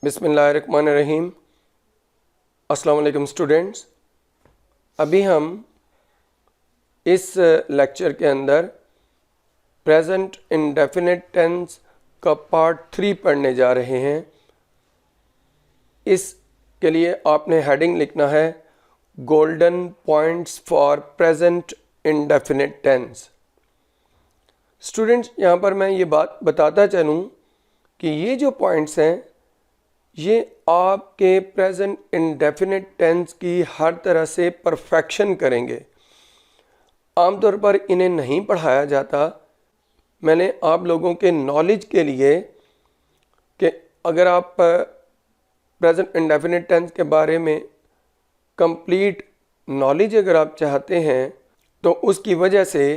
बिस्मिल्लाहिर्रहमानिर्रहीम। अस्सलाम वालेकुम स्टूडेंट्स। अभी हम इस लेक्चर के अंदर प्रेजेंट इंडेफिनिट टेंस का पार्ट 3 पढ़ने जा रहे हैं। इसके लिए आपने हेडिंग लिखना है golden points for present indefinite tense. Students, यहाँ पर मैं ये बात बताता चलूँ कि ये जो पॉइंट्स हैं ये आपके प्रेजेंट इंडेफिनिट टेंस की हर तरह से परफेक्शन करेंगे। आमतौर पर इन्हें नहीं पढ़ाया जाता। मैंने आप लोगों के नॉलेज के लिए कि अगर आप प्रेजेंट इंडेफिनिट टेंस के बारे में कंप्लीट नॉलेज अगर आप चाहते हैं तो उसकी वजह से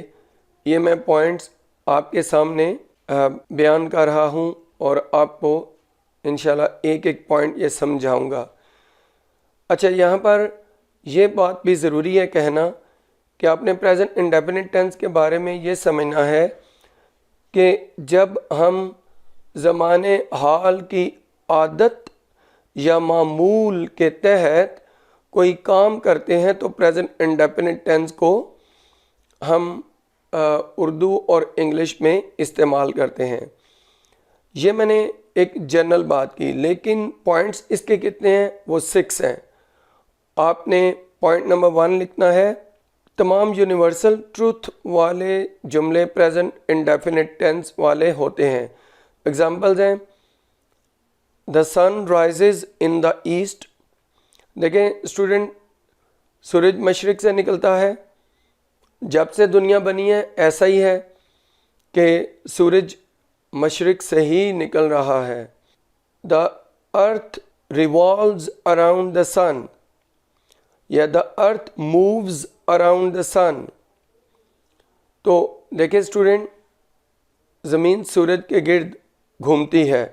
ये मैं पॉइंट्स आपके सामने बयान कर रहा हूँ और आपको इंशाल्लाह एक एक पॉइंट ये समझाऊंगा। अच्छा, यहाँ पर यह बात भी ज़रूरी है कहना कि आपने प्रेजेंट इंडेफिनिट टेंस के बारे में ये समझना है कि जब हम ज़माने हाल की आदत या मामूल के तहत कोई काम करते हैं तो प्रेजेंट इंडेफिनिट टेंस को हम उर्दू और इंग्लिश में इस्तेमाल करते हैं। ये मैंने एक जनरल बात की, लेकिन पॉइंट्स इसके कितने हैं? वो 6 हैं। आपने पॉइंट नंबर 1 लिखना है, तमाम यूनिवर्सल ट्रूथ वाले जुमले प्रेजेंट इंडेफिनिट टेंस वाले होते हैं। एग्जांपल्स हैं, the sun rises in the east. देखें स्टूडेंट, सूरज मशरिक से निकलता है। जब से दुनिया बनी है ऐसा ही है कि सूरज मशरिक से ही निकल रहा है। The earth revolves around the sun या the earth moves around the sun. तो देखिए स्टूडेंट, ज़मीन सूरज के गिर्द घूमती है।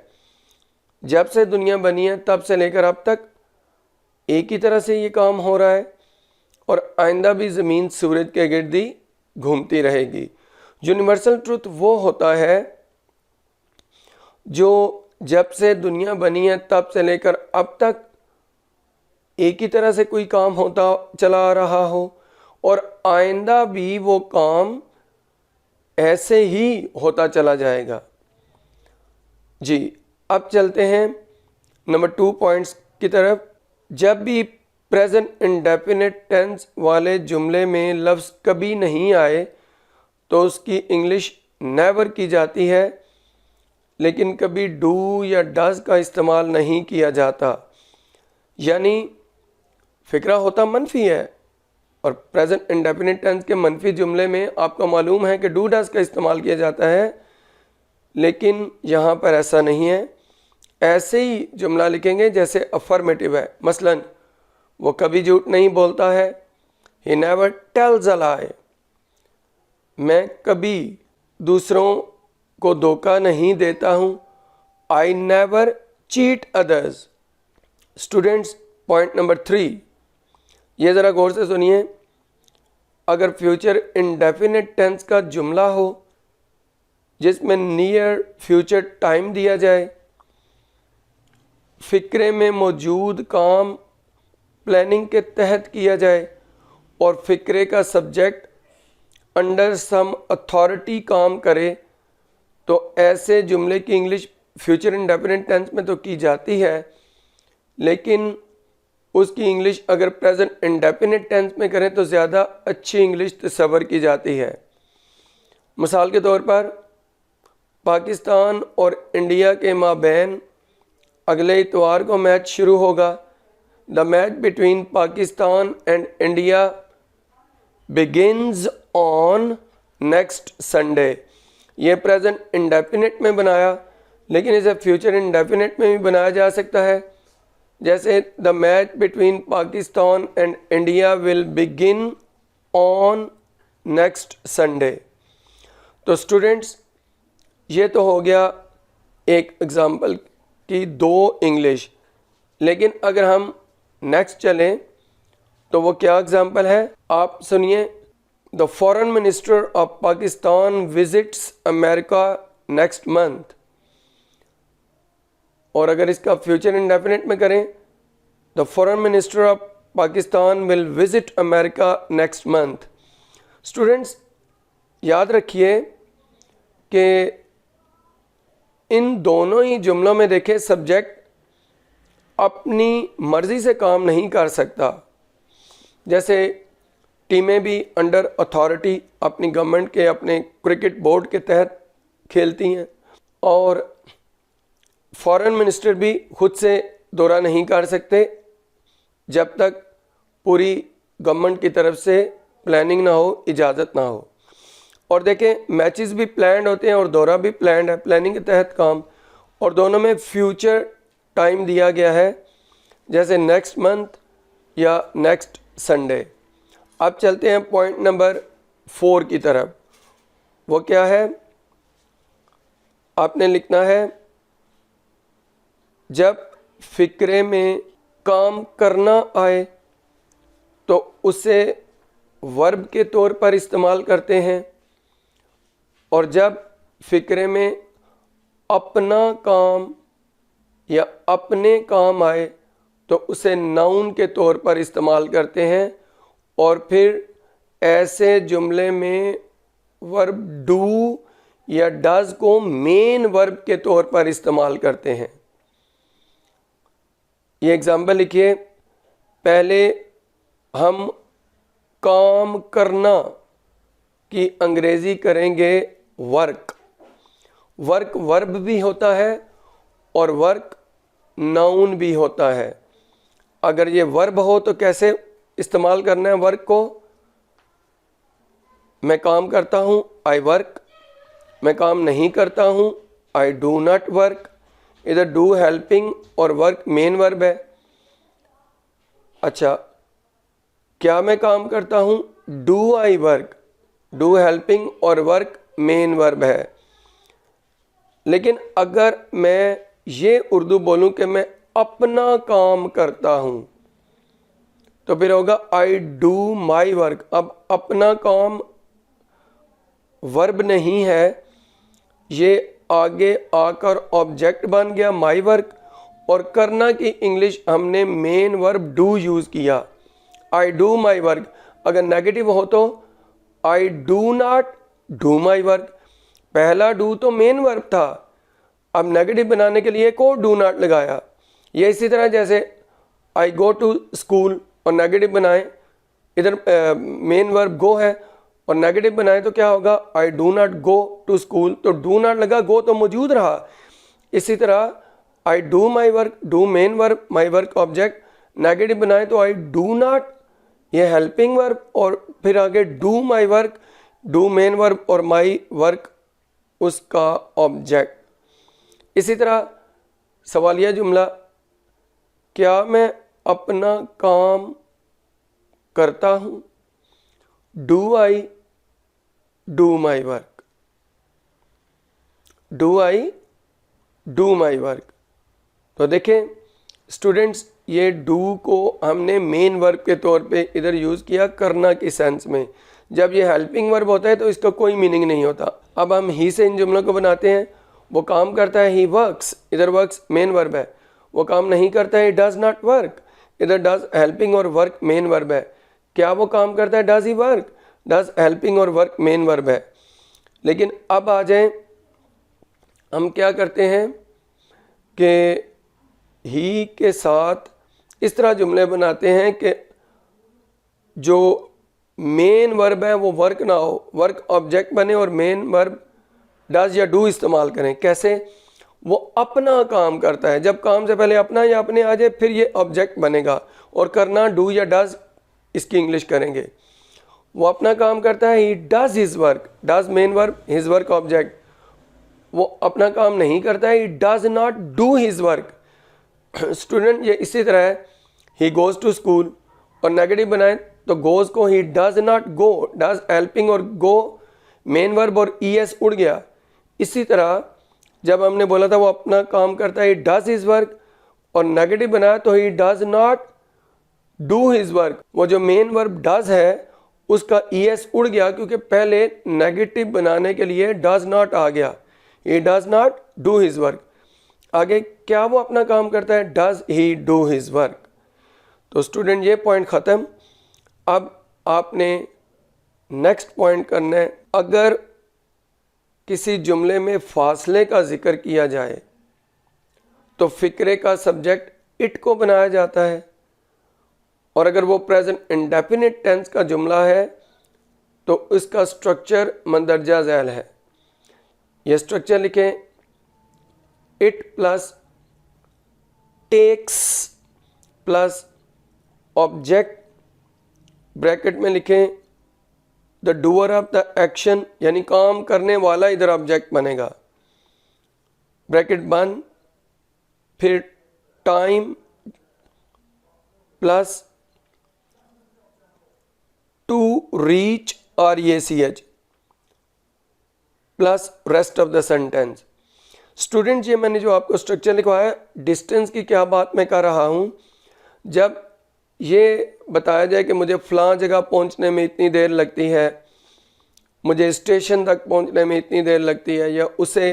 जब से दुनिया बनी है तब से लेकर अब तक एक ही तरह से ये काम हो रहा है और आइंदा भी ज़मीन सूरज के गिर्द ही घूमती रहेगी। यूनिवर्सल ट्रूथ वो होता है जो जब से दुनिया बनी है तब से लेकर अब तक एक ही तरह से कोई काम होता चला आ रहा हो और आइंदा भी वो काम ऐसे ही होता चला जाएगा। जी, अब चलते हैं नंबर 2 पॉइंट्स की तरफ। जब भी प्रेजेंट इंडेफिनिट टेंस वाले जुमले में लफ्ज़ कभी नहीं आए तो उसकी इंग्लिश नेवर की जाती है, लेकिन कभी डू या डज का इस्तेमाल नहीं किया जाता। यानी फ़िक्रा होता मनफी है और प्रेजेंट इंडेफिनिट टेंस के मनफी जुमले में आपको मालूम है कि डू डज का इस्तेमाल किया जाता है, लेकिन यहाँ पर ऐसा नहीं है। ऐसे ही जुमला लिखेंगे जैसे अफर्मेटिव है। मसलन, वो कभी झूठ नहीं बोलता है, ही नेवर टेल्स अ लाई। मैं कभी दूसरों को धोखा नहीं देता हूँ, I never cheat others. Students, point number 3, ये ज़रा गौर से सुनिए। अगर फ्यूचर इंडेफिनिट टेंस का जुमला हो जिसमें नियर फ्यूचर टाइम दिया जाए, फ़िक्रे में मौजूद काम प्लानिंग के तहत किया जाए और फ़िक्रे का सब्जेक्ट अंडर सम अथॉरिटी काम करे, तो ऐसे जुमले की इंग्लिश फ्यूचर इंडेफिनिट टेंस में तो की जाती है, लेकिन उसकी इंग्लिश अगर प्रेजेंट इंडेफिनिट टेंस में करें तो ज़्यादा अच्छी इंग्लिश तस्वर की जाती है। मिसाल के तौर पर, पाकिस्तान और इंडिया के माबैन अगले इतवार को मैच शुरू होगा। The match between Pakistan and India begins on next Sunday. ये प्रेजेंट इंडेफिनिट में बनाया, लेकिन इसे फ्यूचर इंडेफिनिट में भी बनाया जा सकता है। जैसे the match between Pakistan and India will begin on next Sunday. तो स्टूडेंट्स, ये तो हो गया एक एग्जांपल की 2 इंग्लिश, लेकिन अगर हम नेक्स्ट चलें तो वो क्या एग्जांपल है आप सुनिए। The foreign minister of Pakistan visits America next month. और अगर इसका फ्यूचर इंडेफिनिट में करें, the foreign minister of Pakistan will visit America next month. Students याद रखिए कि इन दोनों ही जुमलों में देखें सब्जेक्ट अपनी मर्ज़ी से काम नहीं कर सकता। जैसे टीमें भी अंडर अथॉरिटी अपनी गवर्नमेंट के अपने क्रिकेट बोर्ड के तहत खेलती हैं, और फॉरेन मिनिस्टर भी खुद से दौरा नहीं कर सकते जब तक पूरी गवर्नमेंट की तरफ से प्लानिंग ना हो, इजाज़त ना हो। और देखें मैचेस भी प्लान्ड होते हैं और दौरा भी प्लान्ड है, प्लानिंग के तहत काम, और दोनों में फ्यूचर टाइम दिया गया है, जैसे नेक्स्ट मंथ या नेक्स्ट संडे। अब चलते हैं पॉइंट नंबर 4 की तरफ। वो क्या है? आपने लिखना है जब फिक्रे में काम करना आए तो उसे वर्ब के तौर पर इस्तेमाल करते हैं, और जब फिक्रे में अपना काम या अपने काम आए तो उसे नाउन के तौर पर इस्तेमाल करते हैं, और फिर ऐसे जुमले में वर्ब डू या डज को मेन वर्ब के तौर पर इस्तेमाल करते हैं। ये एग्जाम्पल लिखिए। पहले हम काम करना की अंग्रेज़ी करेंगे वर्क। वर्क वर्ब भी होता है और वर्क नाउन भी होता है। अगर ये वर्ब हो तो कैसे इस्तेमाल करना है वर्क को? मैं काम करता हूँ, आई वर्क। मैं काम नहीं करता हूँ, आई डू नॉट वर्क। इधर डू हेल्पिंग और वर्क मेन वर्ब है। अच्छा, क्या मैं काम करता हूँ? Do I work. Do helping और वर्क मेन वर्ब है। लेकिन अगर मैं ये उर्दू बोलूँ कि मैं अपना काम करता हूँ, तो फिर होगा आई डू माई वर्क। अब अपना काम वर्ब नहीं है, ये आगे आकर ऑब्जेक्ट बन गया माई वर्क, और करना की इंग्लिश हमने मेन वर्ब डू यूज़ किया। आई डू माई वर्क अगर नेगेटिव हो तो I do not do my work. पहला डू तो मेन वर्ब था, अब नेगेटिव बनाने के लिए को डू नॉट लगाया। ये इसी तरह जैसे आई गो टू स्कूल और नेगेटिव बनाएं, इधर मेन वर्ब गो है और नेगेटिव बनाएं तो क्या होगा? I do not go to school, तो डू नॉट लगा, गो तो मौजूद रहा। इसी तरह I do my work, do main verb, my work object, negative बनाएं तो आई डू नॉट ये हेल्पिंग वर्ब, और फिर आगे do my work, do main verb और माई वर्क उसका ऑब्जेक्ट। इसी तरह सवालिया जुमला, क्या मैं अपना काम करता हूँ? Do I do my work. Do I do my work. तो देखें स्टूडेंट्स, ये डू को हमने मेन वर्ब के तौर पे इधर यूज़ किया करना की सेंस में। जब ये हेल्पिंग वर्ब होता है तो इसका कोई मीनिंग नहीं होता। अब हम ही से इन जुमलों को बनाते हैं। वो काम करता है, ही वर्क्स, इधर वर्क्स मेन वर्ब है। वो काम नहीं करता है, डज नॉट वर्क, इधर डज हेल्पिंग और वर्क मेन वर्ब है। क्या वो काम करता है? Does he work, does helping और वर्क मेन वर्ब है। लेकिन अब आ जाएं, हम क्या करते हैं कि ही के साथ इस तरह जुमले बनाते हैं कि जो मेन वर्ब है वो वर्क ना हो, वर्क ऑब्जेक्ट बने और मेन वर्ब डज या डू इस्तेमाल करें। कैसे? वो अपना काम करता है, जब काम से पहले अपना या अपने आ जाए फिर ये ऑब्जेक्ट बनेगा, और करना डू या डज इसकी इंग्लिश करेंगे। वो अपना काम करता है, he does his work, does main verb, his work object. वो अपना काम नहीं करता है, he does not do his work. Student ये इसी तरह है, ही गोज़ टू स्कूल और नेगेटिव बनाए तो गोज़ को he does not go, does helping और गो मेन वर्ब और ईएस उड़ गया। इसी तरह जब हमने बोला था वो अपना काम करता है, ही डज हिज वर्क, और नेगेटिव बनाया तो he does not do his work. वो जो मेन वर्ब डज है उसका ईएस उड़ गया, क्योंकि पहले नेगेटिव बनाने के लिए डज नॉट आ गया, he does not do his work. आगे क्या वो अपना काम करता है, does he do his work. तो स्टूडेंट ये पॉइंट ख़त्म। अब आपने नेक्स्ट पॉइंट करना है, अगर किसी जुमले में फासले का जिक्र किया जाए तो फ़िक्रे का सब्जेक्ट इट को बनाया जाता है, और अगर वो प्रेजेंट इंडेफिनिट टेंस का जुमला है तो इसका स्ट्रक्चर मंदरजा झैल है। ये स्ट्रक्चर लिखें, it plus takes plus object, bracket में लिखें the doer of the action, यानी काम करने वाला इधर ऑब्जेक्ट बनेगा, ब्रैकेट बंद, फिर time plus to reach REACH plus rest of the sentence. Student ये मैंने जो आपको स्ट्रक्चर लिखवाया, डिस्टेंस की क्या बात मैं कर रहा हूँ, जब ये बताया जाए कि मुझे फ़लाँ जगह पहुँचने में इतनी देर लगती है, मुझे स्टेशन तक पहुँचने में इतनी देर लगती है, या उसे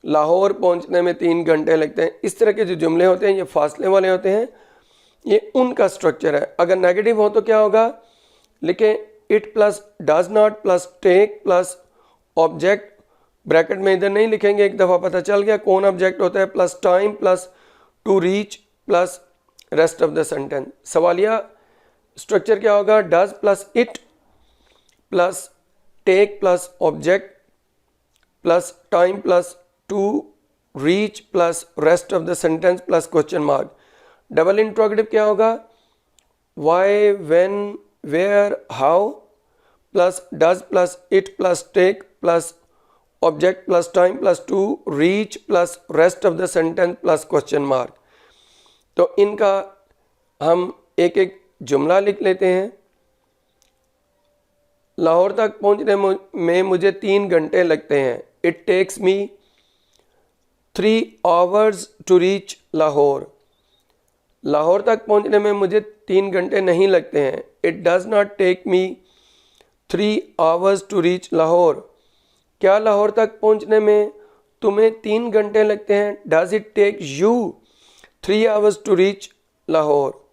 लाहौर पहुँचने में 3 घंटे लगते हैं, इस तरह के जो जुमले होते हैं ये फासले वाले होते हैं, ये उनका स्ट्रक्चर है। अगर नेगेटिव हो तो क्या होगा, लिखें it plus does not plus take plus object, bracket में इधर नहीं लिखेंगे, एक दफ़ा पता चल गया कौन ऑब्जेक्ट होता है, plus time plus to reach plus rest of the sentence. सवालिया स्ट्रक्चर क्या होगा, does plus it plus take plus object plus time plus to reach plus rest of the sentence plus question mark. Double interrogative क्या होगा, why, when, where, how plus does plus it plus take plus object plus time plus to reach plus rest of the sentence plus question mark. तो इनका हम एक एक जुमला लिख लेते हैं। लाहौर तक पहुंचने में मुझे 3 घंटे लगते हैं, it takes me 3 hours to reach Lahore. Lahore तक पहुंचने में मुझे 3 घंटे नहीं लगते हैं, it does not take me 3 hours to reach Lahore. क्या लाहौर तक पहुंचने में तुम्हें 3 घंटे लगते हैं, does it take you 3 hours to reach Lahore.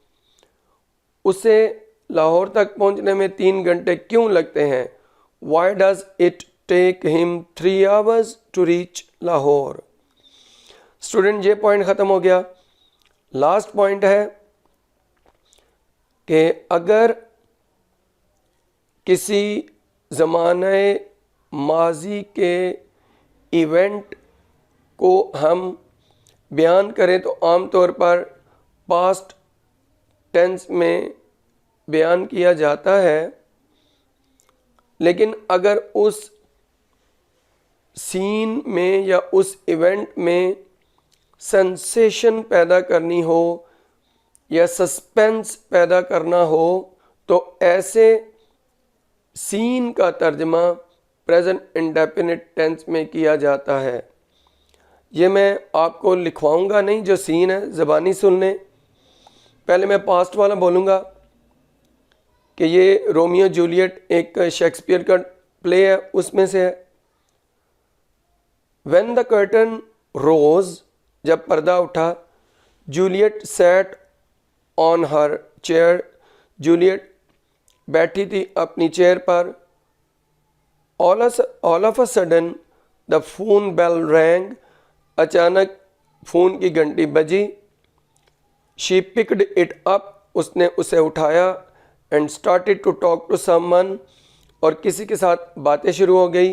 उसे लाहौर तक पहुंचने में 3 घंटे क्यों लगते हैं, why does it take him 3 hours to reach Lahore. Student ये पॉइंट ख़त्म हो गया। लास्ट पॉइंट है कि अगर किसी ज़माने माजी के इवेंट को हम बयान करें तो आम तौर पर पास्ट टेंस में बयान किया जाता है, लेकिन अगर उस सीन में या उस इवेंट में सेंसेशन पैदा करनी हो या सस्पेंस पैदा करना हो तो ऐसे सीन का तर्जमा प्रेजेंट इंडेफिनिट टेंस में किया जाता है। ये मैं आपको लिखवाऊंगा नहीं, जो सीन है ज़बानी सुन लें। पहले मैं पास्ट वाला बोलूँगा कि ये रोमियो जूलियट एक शेक्सपियर का प्ले है, उसमें से है। व्हेन द कर्टन रोज, जब पर्दा उठा, Juliet sat on her chair, Juliet बैठी थी अपनी चेयर पर। All of a sudden the phone bell rang, अचानक फ़ोन की घंटी बजी। शी पिक्ड इट अप, उसने उसे उठाया। And started to talk to someone, और किसी के साथ बातें शुरू हो गई।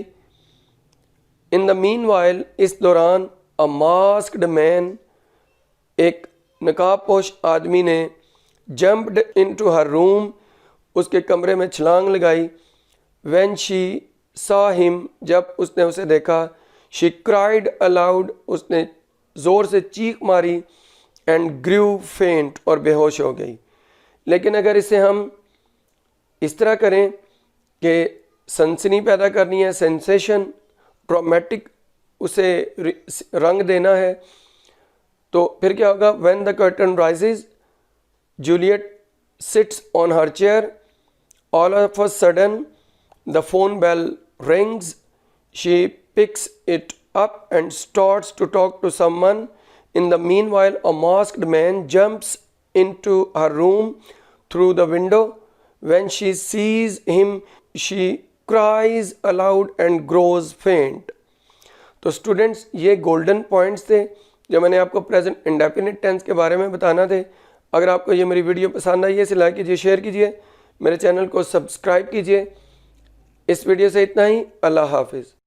इन द मीन वाइल, इस दौरान, अ मास्क्ड मैन, एक नकाबपोश आदमी ने, जंप्ड इनटू हर रूम, उसके कमरे में छलांग लगाई। व्हेन शी सॉ हिम, जब उसने उसे देखा, शी क्राइड अलाउड, उसने ज़ोर से चीख मारी। एंड ग्रू फेंट, और बेहोश हो गई। लेकिन अगर इसे हम इस तरह करें कि सनसनी पैदा करनी है, सेंसेशन, ड्रामेटिक उसे रंग देना है, तो फिर क्या होगा, when the curtain rises, Juliet sits on her chair, all of a sudden the phone bell rings, she picks it up and starts to talk to someone, In the meanwhile, a masked man jumps into her room through the window. When she sees him, she cries aloud and grows faint. तो students ये golden points थे जो मैंने आपको present indefinite tense के बारे में बताना थे। अगर आपको ये मेरी वीडियो पसंद आई है इसे लाइक कीजिए, शेयर कीजिए, मेरे चैनल को सब्सक्राइब कीजिए। इस वीडियो से इतना ही। अल्लाह हाफिज़।